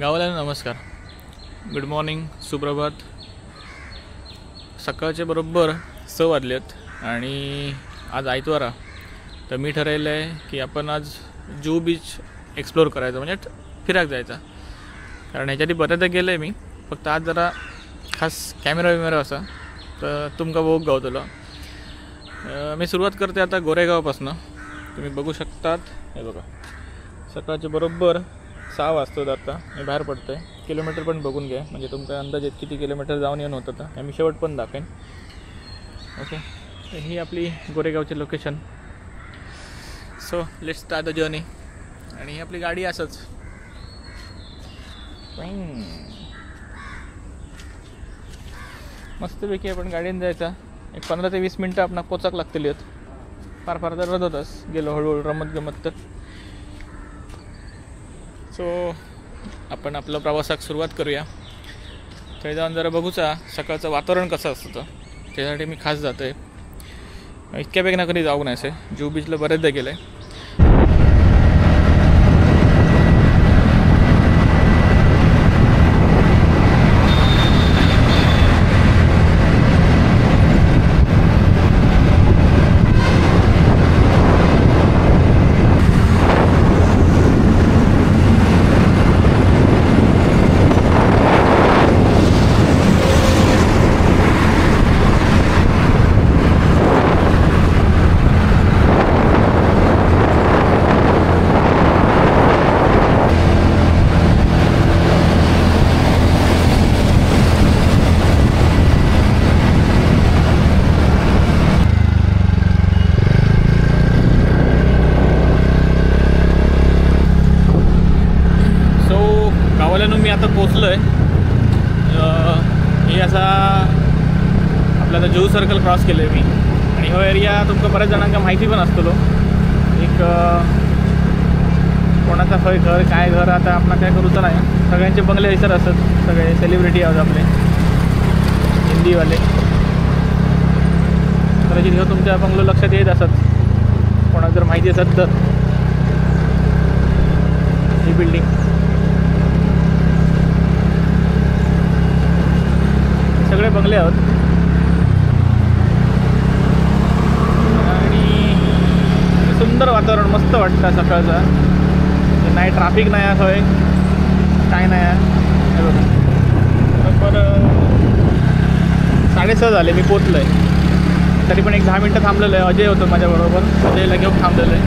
गावाला नमस्कार, good morning, सुप्रभात. सकाळचे बरोबर 6 वाजलेत आणि आज आयतवार. तर मी ठरवलं आहे की आपण आज जुहू बीच एक्सप्लोर करायचं, म्हणजे फिरायला जायचा. कारण ह्याच्याआधी बऱ्याचदा गेलं आहे मी, फक्त आज जरा खास कॅमेरा असा तर तुमका बघूक गावतलो. मी सुरुवात करते आता गोरेगावपासून. तुम्ही बघू शकतात, हे बघा सकाळचे बरोबर 6 वाजतात. आता मी बाहेर पडतो आहे. किलोमीटर पण बघून घ्या, म्हणजे तुमचा अंदाज येत किती किलोमीटर जाऊन येऊन होतं. तर मी शेवट पण दाखवेन. ओके, ही आपली गोरेगावची location. So let's start the journey. आणि ही आपली गाडी असंच मस्तपैकी आपण गाडीने जायचा. एक 15 ते 20 मिनटं आपण पोचाक लागतील आहेत. फार तर रदतच गेलो हळूहळू रमत गमत. तर सो आपण आपलं प्रवासाक सुरुवात करूया. थंय जाऊन जरा बघूचा सकाळचं वातावरण कसं असतं. त्यासाठी मी खास जातो आहे. इतक्या बेगना कधी जाऊ नाही असे. जुहू बीचला बरेचदा गेलं आहे. मी आता पोचलो आहे. हे असा आपला आता जुहू सर्कल क्रॉस केलं आहे मी. आणि हो एरिया तुमका बऱ्याच जणांना माहिती पण असतो. एक कोणाचा खय घर काय घर आता आपण काय करूचं नाही. सगळ्यांचे बंगले दिसत असतात. सगळे सेलिब्रिटी आहोत आपले हिंदीवाले. कदाचित हे तुमच्या बंगलो लक्षात येत असत कोणाला जर माहिती असत तर. ही बिल्डिंग सगळे बंगले आहोत. आणि सुंदर वातावरण मस्त वाटतं सकाळचं. नाही ट्रॅफिक नाही आहे, होय काय नाही आहे. हे बघा बरोबर 6:30 झाले. मी पोचलो आहे. तरी पण एक 10 मिनटं थांबलेलं आहे. अजय होतो माझ्याबरोबर. अजयला घेऊन थांबलेलं आहे.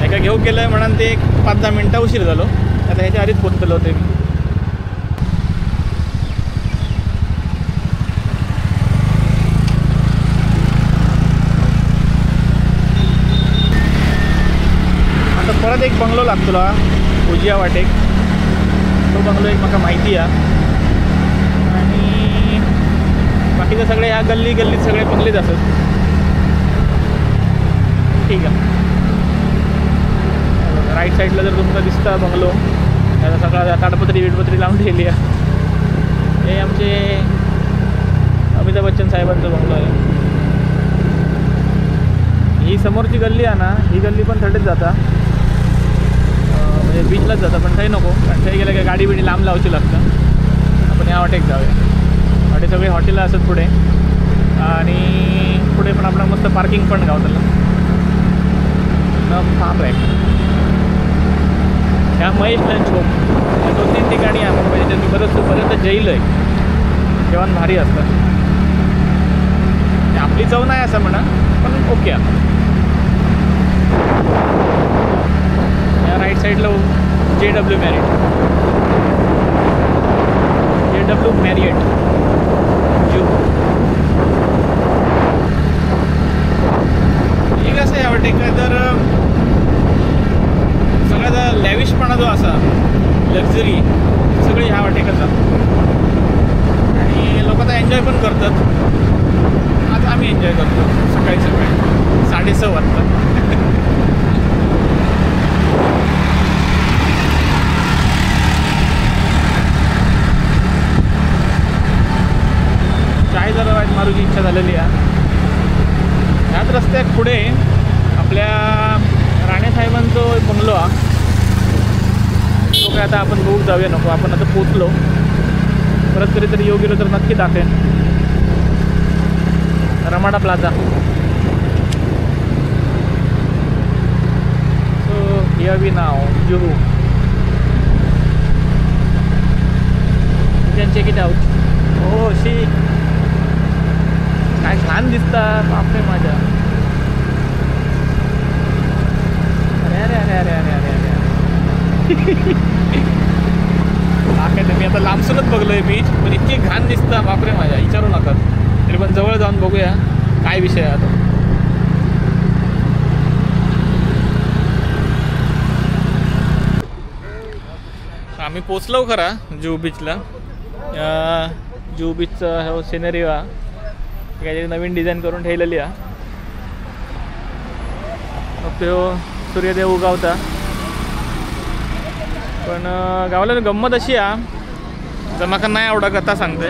एका घेऊन गेलं आहे म्हणून ते एक 5-10 मिनटं उशीर झालो. आता ह्याच्या आधीच पोचलेलो होते मी. आता परत एक बंगलो लागतो उजिया वाटेक. तो बंगलो एक मला माहिती आहे. आणि बाकीचे सगळे ह्या गल्लीत सगळे बंगलेच असत. ठीक आहे. राईट साईडला जर तुमचा दिसता बंगलो, त्याचा सगळा ताडपत्री लावून ठेवली आहे. हे आमचे अमिताभ बच्चन साहेबांचं बंगलो आहे. ही समोरची गल्ली आहे ना, ही गल्ली पण थंडीत जाता, म्हणजे बीचलाच जाता. पण काही नको, कारण काही गेलं काय गाडी बिडी लांब लावायची लागतं. आपण ह्या वाटेक जाऊया. वाटे सगळे हॉटेलं असत पुढे. आणि पुढे पण आपलं मस्त पार्किंग पण गावतलं. फार्म आहे. ह्या महेश लंच होम. या 2-3 ठिकाणी आहे मुंबईच्या. मी बरेच जेईल आहे. जेवण भारी असतं. आपली चव नाही असं म्हणा, पण ओके आहे. या राईट साईडला JW मॅरियट जुहू. हे कसं आहे यावटे काय तर सगळ्याचा लॅविशपणा जो असा लक्झरी सगळी ह्या वाटेकच. आणि लोक आता एन्जॉय पण करतात. आज आम्ही एन्जॉय करतो सकाळी 6:30 वाजता. चाय जरा वाईट मारूची इच्छा झालेली आहे. ह्याच रस्त्यात पुढे आपल्या राणे साहेबांचं तो काय आता आपण बघू जाऊया नको, आपण आता पोचलो. परत कधीतरी येऊ गेलो तर नक्की दाखवेन. Ramada Plaza. So here we now Juhu. You can check it out. Oh शी, काय छान दिसतात बापरे माझ्या. अरे अरे अरे अरे अरे अरे अरे काय मी आता लांबसूनच बघलोय बीच, पण इतकी घाण दिसतं बापरे माझ्या, विचारू नका. तरी पण जवळ जाऊन बघूया काय विषय आहे आता. आम्ही पोचलो खरा जुहू बीचला. जुहू बीचचा हो सिनरी हा काहीतरी नवीन डिझाईन करून ठेवलेली आहे. मग तो सूर्यदेव उगावता. पण गावाला गंमत अशी आहे, जर माका नाही आवडा कथा सांगते.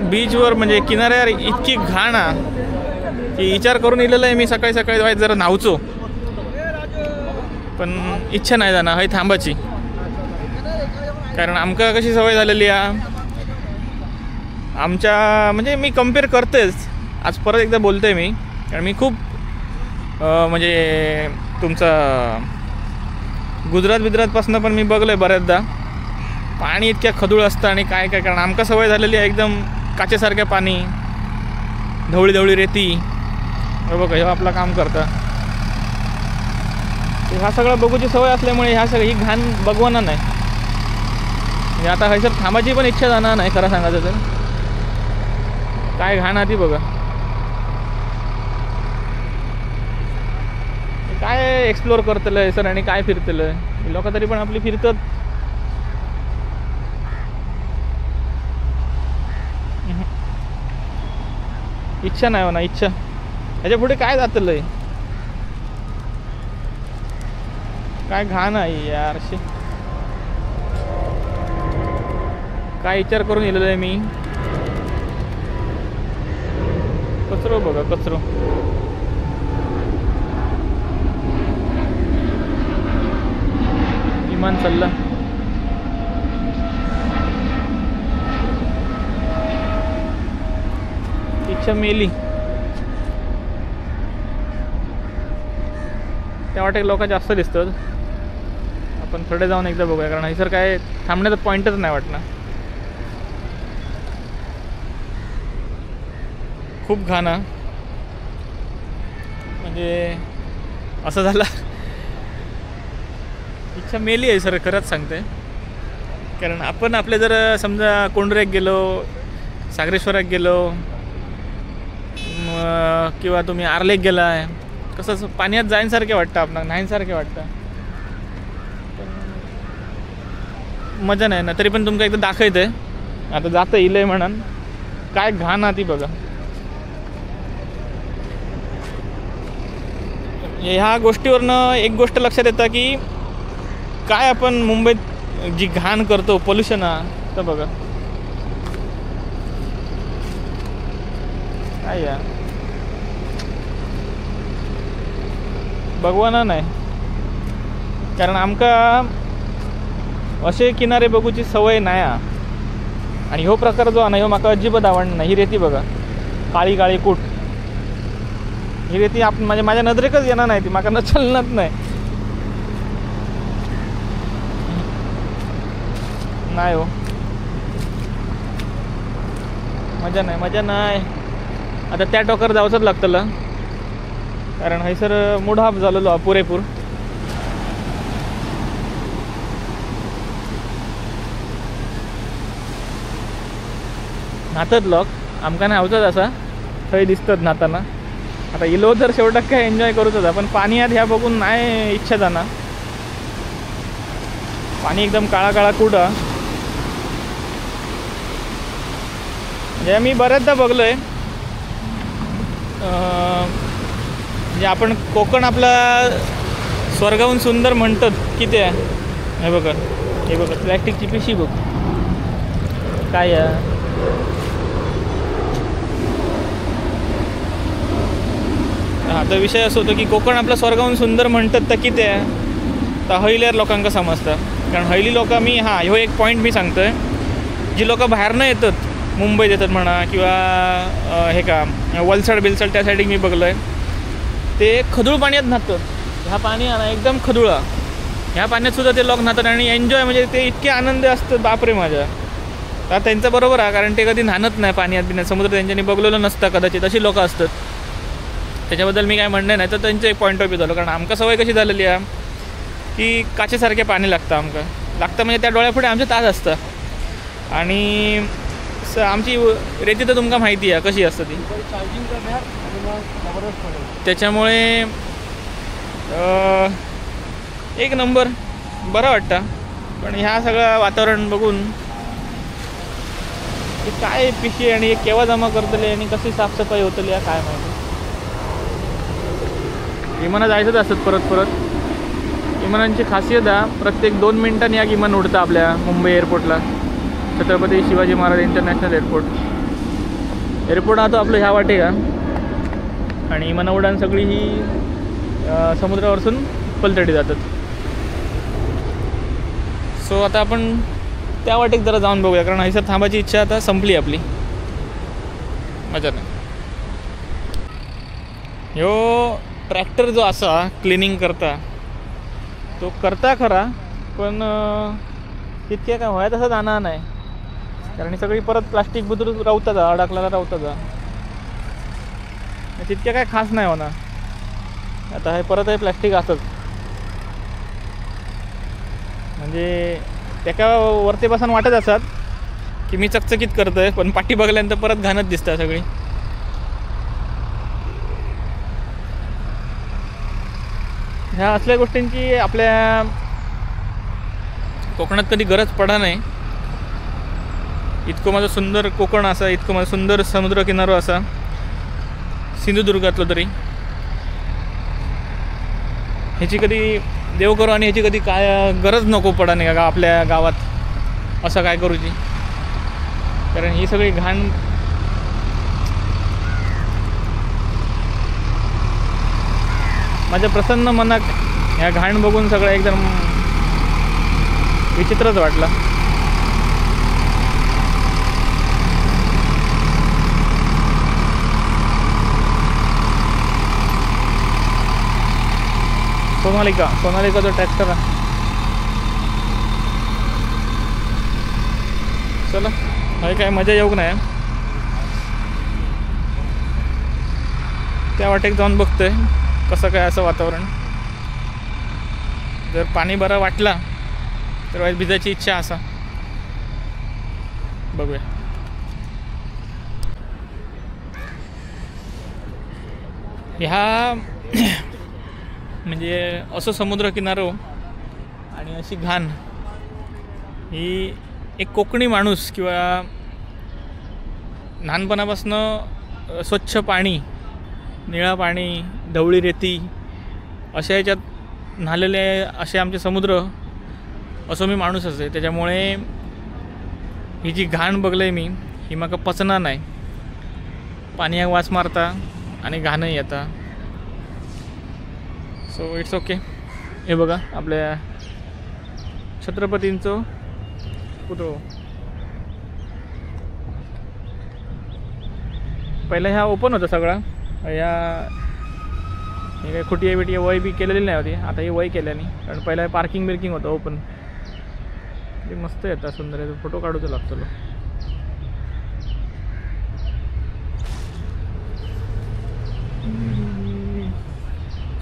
बीचवर म्हणजे किनाऱ्यावर इतकी घाण आहे की विचार करून इलेलं आहे मी सकाळी सकाळी वाईट जरा न्हावचो, पण इच्छा नाही जाणार हय थांबाची. कारण आमका कशी सवय झालेली आहे आमच्या, म्हणजे मी कम्पेअर करतेच. आज परत एकदा बोलते मी, कारण मी खूप म्हणजे तुमचा गुजरातपासून पण मी बघलं आहे बऱ्याचदा. पाणी इतक्या खदूळ असतं आणि काय काय, कारण आमका सवय झालेली आहे एकदम काचेसारख्या पाणी, ढवळी ढवळी रेती. बघा हे आपलं काम करतं. ह्या सगळं बघूची सवय असल्यामुळे ह्या सगळं ही घाण बघवणार नाही. म्हणजे आता हयसर थांबायची पण इच्छा जाणार नाही खरं सांगायचं तर. काय घाण आधी बघा. काय एक्सप्लोर करतलं सर आणि काय फिरतलं लोक, तरी पण आपली फिरतात. इच्छा नाही हो ना, इच्छा ह्याच्या पुढे काय जातलं आहे. काय घाण आहे यार. काय विचार करून गेलेलो आहे मी. कचरो बघा कचरो. विमान चालला. इच्छा मेली. त्या वाटेक लोक जास्त दिसतात. आपण थोडे जाऊन एकदा बघूया, कारण हे सर काय थांबण्याचा पॉईंटच नाही वाटणार. खूप घाण म्हणजे असं झालं. इच्छा मेली आहे सर खरंच सांगते. कारण आपण आपले जर समजा कोंडऱ्यात गेलो, सागरेश्वरात गेलो किंवा तुम्ही आरलेक गेला आहे, कसं पाण्यात जाईनसारखे वाटतं, आपणाला नाहीसारखे वाटतं. मजा नाही ना. तरी पण तुमका एकदा दाखवते. आता जातं इलंय म्हणून. काय घाण ती बघा. ह्या गोष्टीवरनं एक गोष्ट लक्षात येतं की काय आपण मुंबईत जी घाण करतो, पोल्युशन तर बघा काय या भगवाना नाही. कारण आमका असे किनारे बघूची सवय नाही. आणि ह्यो प्रकार जो आहे ना ह्यो माका अजिबात आवडणार नाही. ही रेती बघा काळी काळी कूट. ही रेती आपण माझ्या नजरेकच येणार नाही. ती माका न चलणार नाही. नाही हो, मजा नाही, मजा नाही. आता त्या टोकर जावंच लागतं, कारण हैसर मूड हाफ झालेलो पुरेपूर. न्हातात लोक, आमका नाही आवडत असा थंय दिसतात न्हाताना. आता इलो तर शेवटाक काय एन्जॉय करूच होता, पण पाणी यात ह्या बघून नाही इच्छा जाणार. पाणी एकदम काळा काळा कूट. म्हणजे मी बऱ्याचदा बघलोय, म्हणजे आपण कोकण आपला स्वर्गाहून सुंदर म्हणतात की ते. हे बघा हे बघा प्लॅस्टिकची पिशवी बघ काय तर विषय असो होतो की कोकण आपलं स्वर्गाहून सुंदर म्हणतात तर किती आहे तर हयल्यार लोकांका समजतं. कारण हयली लोक मी ह्यो एक पॉईंट मी सांगतो आहे, जी लोकं बाहेरनं येतात मुंबईत येतात म्हणा किंवा हे का वलसाड बिलसाड त्या साईडिक मी बघलं आहे, ते खदूळ पाण्यात न्हातात. ह्या पाणी आहे ना एकदम खदुळा, ह्या पाण्यातसुद्धा ते लोक न्हातात आणि एन्जॉय म्हणजे ते इतके आनंद असतात बापरे माझ्या. तर त्यांचं बरोबर आहे, कारण ते कधी न्हाणत नाही पाण्यात बिण्यात, समुद्र त्यांच्यानी बघलेलं नसतं कदाचित, अशी लोकं असतात. त्याच्याबद्दल मी काय म्हणणं नाही, तर त्यांचं एक पॉईंट ऑफ व्ह्यू झालं. कारण आमका सवय कशी झालेली आहे की काचेसारखे पाणी लागतं म्हणजे त्या डोळ्यापुढे आमचे ताज असतं. आणि आमची रेती तर तुमका माहिती आहे कशी असतं ती, त्याच्यामुळे एक नंबर बरं वाटतं. पण ह्या सगळं वातावरण बघून की काय पिशी आणि हे केव्हा जमा करतले आणि कशी साफसफाई होतली या काय माहिती. विमानं जायचंच असतात परत परत. विमानांची खासियत आहे प्रत्येक 2 मिनिटांनी या विमान उडतं आपल्या मुंबई एअरपोर्टला, छत्रपती शिवाजी महाराज इंटरनॅशनल एअरपोर्ट हा तो आपलं ह्या वाटे का. आणि विमानं उड्डाण सगळी ही समुद्रावरसून पलतडी जातात. सो आता आपण त्या वाटेक जरा जाऊन बघूया, कारण हैसर थांबायची इच्छा आता संपली आपली. मजा नाही. ह्यो ट्रॅक्टर जो असा क्लिनिंग करता तो करता खरा, पण तितक्या काय व्हाय तसं जाणार नाही, कारण सगळी परत प्लास्टिक बुद्रुक रावतात अडकलेला रावतात, तितक्या काय खास नाही होणार. आता हे परत हे प्लास्टिक असत म्हणजे त्याका वरती बसून वाटत असतात की मी चकचकीत करतोय, पण पाठी बघल्यानंतर परत घाणत दिसतं सगळी. ह्या असल्या गोष्टींची आपल्या कोकणात कधी गरज पडा नाही. इतकं माझं सुंदर कोकण असा, इतकं माझं सुंदर समुद्र किनारो असा सिंधुदुर्गातलं तरी ह्याची कधी देव करू आणि ह्याची कधी काय गरज नको पडा नाही का आपल्या गावात असं काय करूची. कारण ही सगळी घाण माझ्या प्रसन्न मनात ह्या घाण बघून सगळं एकदम विचित्रच वाटलं. सोनालिका जो ट्रॅक्टर आहे. चला हे काय मजा येऊ नाही, त्या वाटेक जाऊन बघतोय कसं काय असं वातावरण. जर पाणी बरं वाटला तर भिजायची इच्छा असा. बघूया. ह्या म्हणजे असं समुद्र किनारो आणि अशी घाण ही एक कोकणी माणूस किंवा लहानपणापासून स्वच्छ पाणी, निळा पाणी, ढवळी रेती अशा ह्याच्यात न्हालेले असे आमचे समुद्र असं मी माणूस असे. त्याच्यामुळे ही जी घाण बघलं आहे मी ही म्हाका पचना नाही. पाण्याक वास मारता आणि घाणही येता. So it's okay. हे बघा आपल्या छत्रपतींचं पुतळो. पहिला ह्या ओपन होता सगळा, ह्या हे काही खुटिया बिटिया वय बी केलेली नाही होती, आता हे वय केल्याने. कारण पहिला पार्किंग बिर्किंग होतं ओपन. ते मस्त येतात सुंदर आहे, फोटो काढूच लागतो.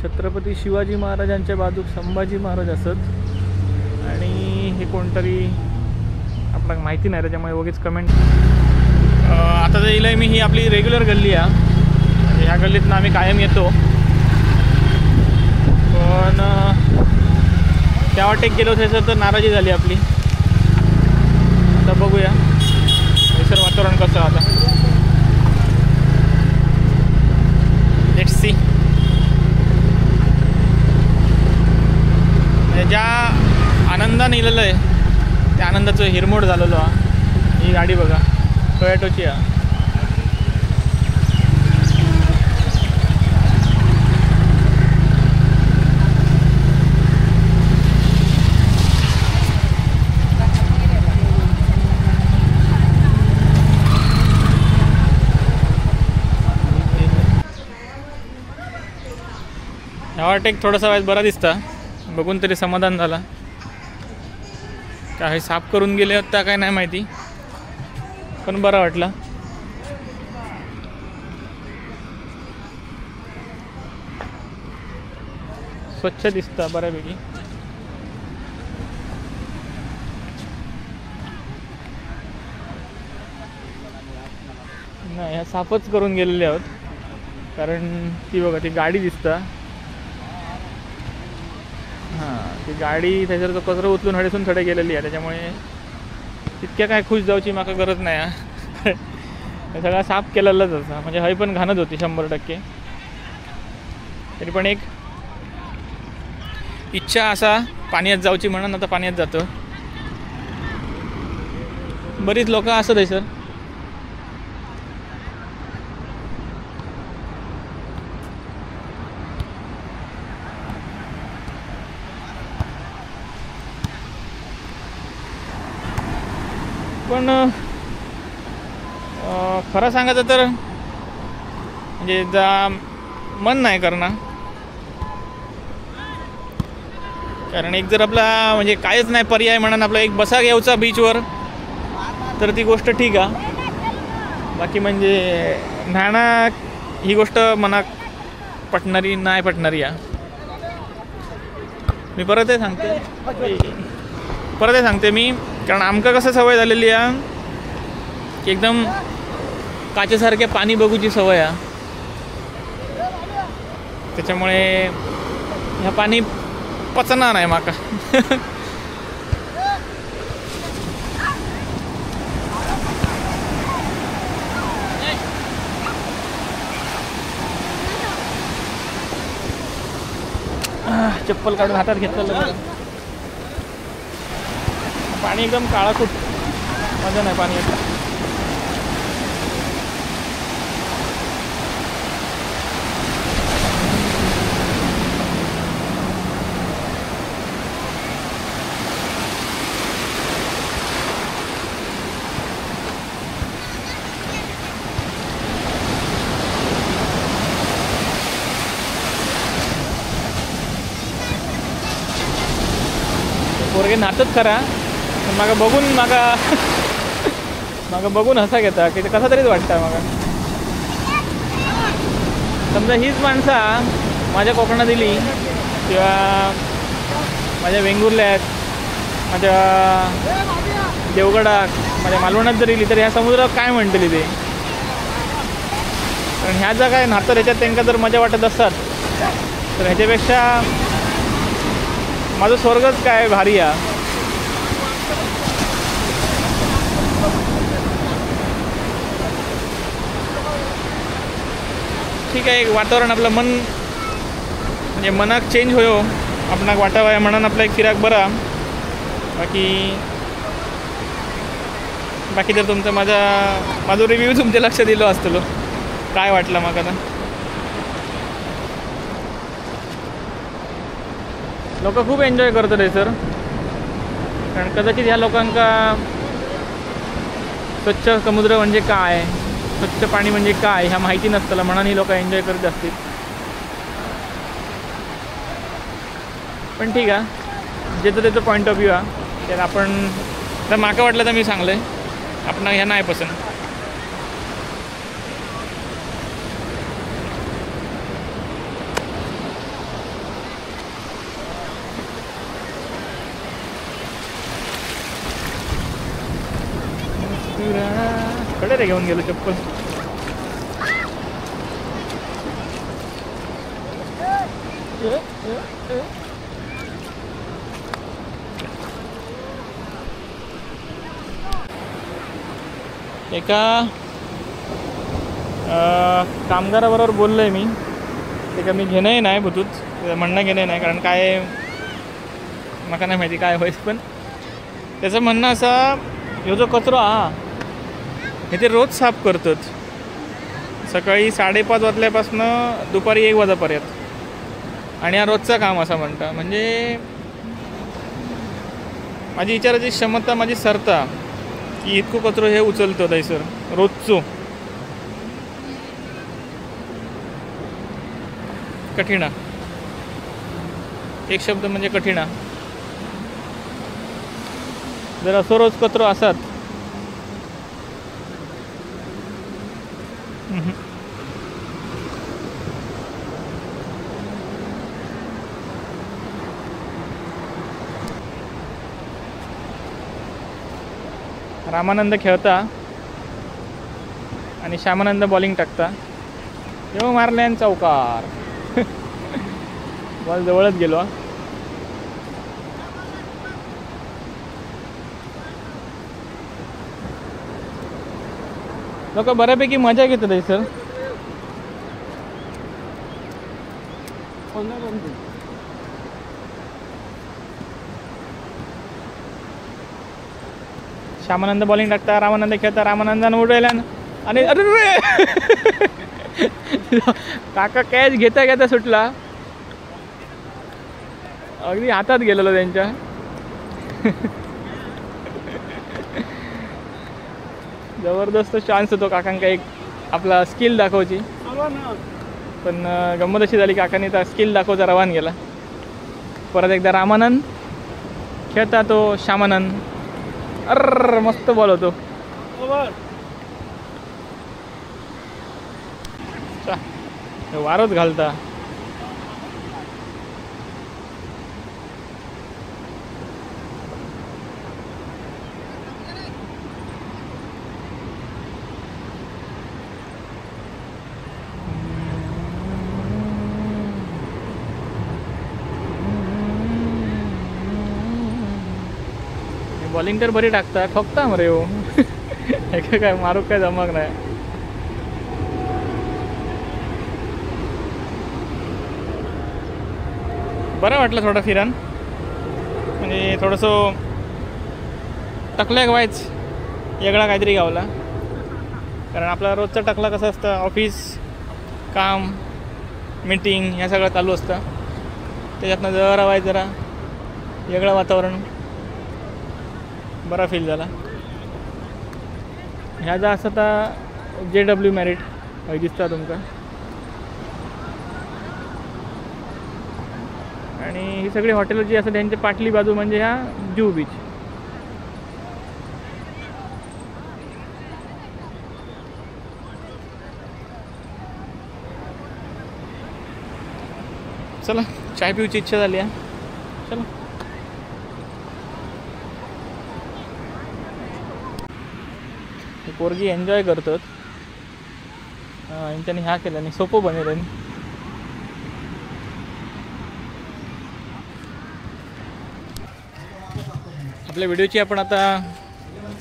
छत्रपती शिवाजी महाराजांच्या बाजूक संभाजी महाराज असत आणि हे कोणतरी आपल्याला माहिती नाही, त्याच्यामुळे उगीच कमेंट. आता जर येईल मी ही आपली रेग्युलर गल्ली आहे, म्हणजे ह्या गल्लीतनं आम्ही कायम येतो. पण त्या वाटेक गेलो त्याचं तर नाराजी झाली आपली. आता बघूया सर वातावरण कसं आता. Let's see. ज्या आनंदाने इलेलं आहे त्या आनंदाचं हिरमोड झालेलो आहे. ही गाडी बघा टोयोटोची आहे. ह्या टेक थोडासा वेळेस बरा दिसता, बघून तरी समाधान झाला. काय साफ करून गेले होता काय नाही माहिती, पण बरा वाटला. स्वच्छ दिसता बऱ्यापैकी. नाही, ह्या साफच करून गेलेले आहोत, कारण ती बघा ती गाडी दिसता. हां, ती गाडी त्याच्यावर तो कचरा उचलून हडेसून थडे गेलेली आहे, त्याच्यामुळे तितक्या काय खुश जाऊची माका गरज नाही. हे सगळा साफ केलेलाच असा, म्हणजे हय पण घाणत होती 100%. तरी पण एक इच्छा असा पाण्यात जाऊची म्हणून आता पाण्यात जातो. बरीच लोक असत आहे सर. पण खरं सांगायचं तर म्हणजे मन नाही करणार. कारण एक जर आपला म्हणजे काहीच नाही पर्याय म्हणून आपला एक बसा घ्यायचा बीचवर तर ती गोष्ट ठीक आहे. बाकी म्हणजे न्हाणं ही गोष्ट मनाक पटणारी नाही पटणारी आहे. मी परत सांगते मी, कारण आमका कसं सवय झालेली आहे की एकदम काचेसारखे पाणी बघूची सवय आहे. त्याच्यामुळे ह्या पाणी पचना नाही माका. चप्पल काढून हातात घेतलं. पाणी एकदम काळाकुट, मजा नाही पाणी येतं. पोरगे नाचत खरा, पण मागा बघून हसा घेता की कसा तरीच वाटतं मागा. समजा हीच माणसं माझ्या कोकणात दिली किंवा माझ्या वेंगुर्ल्यात, माझ्या देवगडात, माझ्या मालवणात जर इली तर ह्या समुद्रात काय म्हणतली ते. कारण ह्या ज्या काय नातं ह्याच्यात त्यांना जर मजा वाटत असतात तर ह्याच्यापेक्षा माझं स्वर्गच काय भारी आहे. ठीक आहे, एक वातावरण आपलं मन म्हणजे मनाक चेंज होयो, आपणाक वाटावा म्हणून आपला एक फिराक बरा. बाकी तर तुमचं माझा रिव्ह्यू तुमच्या लक्ष दिलो असतलो काय वाटलं मग. आता लोक खूप एन्जॉय करतात आहे सर, कारण कदाचित ह्या लोकांका स्वच्छ समुद्र म्हणजे काय, स्वच्छ पाणी म्हणजे काय ह्या माहिती नसतं, म्हणून ही लोक एन्जॉय करत असतील. पण ठीक आहे, ज्याचं त्याचं पॉईंट ऑफ व्ह्यू आहे. तर आपण तर माका वाटलं तर मी सांगलं आहे, आपण ह्या नाही पसंत. कडे रे घेऊन गेलो चप्पल. एका कामगाराबरोबर बोललो आहे मी. ते का मी घेणंही नाही भूतूत म्हणणं घेणं नाही, कारण काय मला नाही माहिती काय व्हायचं. पण त्याचं म्हणणं असा, ह्यो जो कचरो हे ते रोज साफ करतात, सकाळी 5:30 वाजल्यापासून दुपारी 1 वाजेपर्यंत, आणि हा रोजचं काम असं म्हणतं. म्हणजे माझी विचाराची क्षमता माझी सरता की इतको कचरो हे उचलतो थंयसर रोजचो. कठीण. एक शब्द म्हणजे कठीणा. जर असो रोज कचरो आसात रामानंद खेळता आणि श्यामानंद बॉलिंग टाकता. तेव्हा मारल्यान चौकार. बॉल जवळच गेलो. लोक बऱ्यापैकी मजा घेतात आहे सर. श्यामानंद बॉलिंग टाकता, रामानंद खेळता, रामानंदानं उडवायला आणि अरे काका कॅच घेता घेता सुटला. अगदी हातात गेलेलो त्यांच्या. जबरदस्त चान्स होतो काकांका एक आपला स्किल दाखवायची. पण गंमत अशी झाली काकांनी त्या स्किल दाखवचा रवान गेला. परत एकदा रामानंद खेळता तो श्यामानंद. अर्र मस्त बॉल होतो. वारच घालता. बॉलिंग तर बरी टाकता, ठोकता मरे हो. काय मारू काय जमक नाही. बरं वाटलं थोडं फिरान, म्हणजे थोडंसं टकल्या व्हायच वेगळा काहीतरी गावला. कारण आपला रोजचा टकला कसं असतं, ऑफिस काम मीटिंग ह्या सगळं चालू असतं. त्याच्यातनं जरा व्हायचं, जरा वेगळं वातावरण, बरा फील झाला. ह्याचा असं आता JW मॅरिट हय दिसता तुमका. आणि ही सगळी हॉटेल जी असतात त्यांची पाटली बाजू म्हणजे ह्या जुहू बीच. चला चाय पिऊची इच्छा झाली आहे. चला पोरगी एन्जॉय करतात. यांच्यानी ह्या केल्याने सोपं बनेल. आपल्या व्हिडिओची आपण आता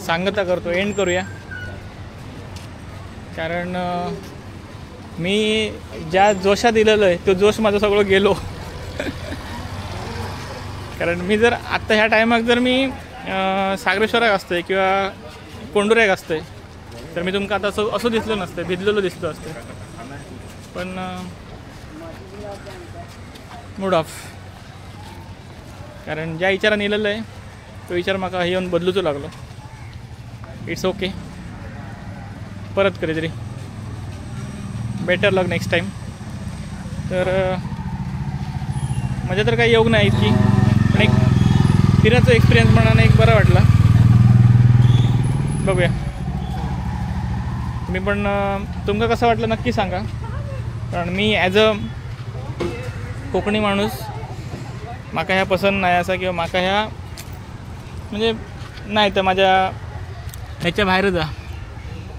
सांगता करतो, एंड करूया. कारण मी ज्या जोशात दिलेलं आहे तो जोश माझं सगळं गेलो. कारण मी जर आत्ता ह्या टायमाक जर मी सागरेश्वराक असते किंवा कोंडुऱ्याक असते तर मी तुमका आता असं दिसलो नसतं, भिजलेलो दिसलो असते. पण मूड ऑफ. कारण ज्या विचारान येलेलं आहे तो विचार म्हाका येऊन बदलूचो लागलो. इट्स ओके, परत कधीतरी. बेटर लक नेक्स्ट टाईम. तर मजा तर काही योग नाही इतकी, पण एक फिरायचा एक्सपिरियन्स म्हणाने एक बरा वाटला. बघूया तुम्ही पण तुमका कसं वाटलं नक्की सांगा. कारण मी ॲज अ कोकणी माणूस माका ह्या पसंत नाही असा, किंवा माका ह्या म्हणजे नाही तर माझ्या ह्याच्या बाहेर जा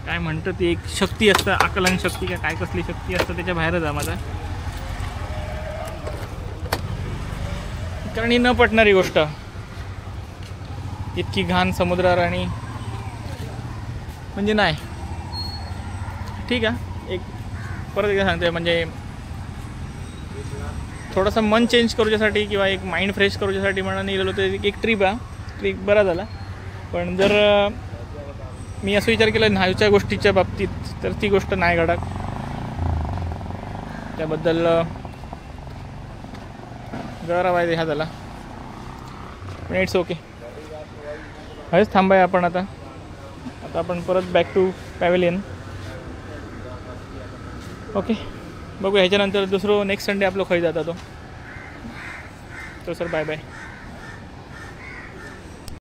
काय म्हणतं ती एक शक्ती असतं, आकलन शक्ती का काय कसली शक्ती असतं त्याच्या बाहेर जा माझा. कारण ही न पटणारी गोष्ट, इतकी घाण समुद्रावर आणि म्हणजे नाही. ठीक आहे, एक परत एकदा सांगते, म्हणजे थोडंसं मन चेंज करूच्यासाठी किंवा एक माइंड फ्रेश करूच्यासाठी म्हणून गेलेलो ते एक ट्रिप बरा झाला. पण जर मी असं विचार केला न्हायूच्या गोष्टीच्या बाबतीत तर ती गोष्ट नाही घडत. त्याबद्दल जरा वाईट ह्या झाला, पण इट्स ओके. हेच थांबाय आपण आता आपण परत बॅक टू पॅव्हेलियन. ओके, बघूया ह्याच्यानंतर दुसरं नेक्स्ट संडे आपलं खय जाता तो. तो सर बाय बाय.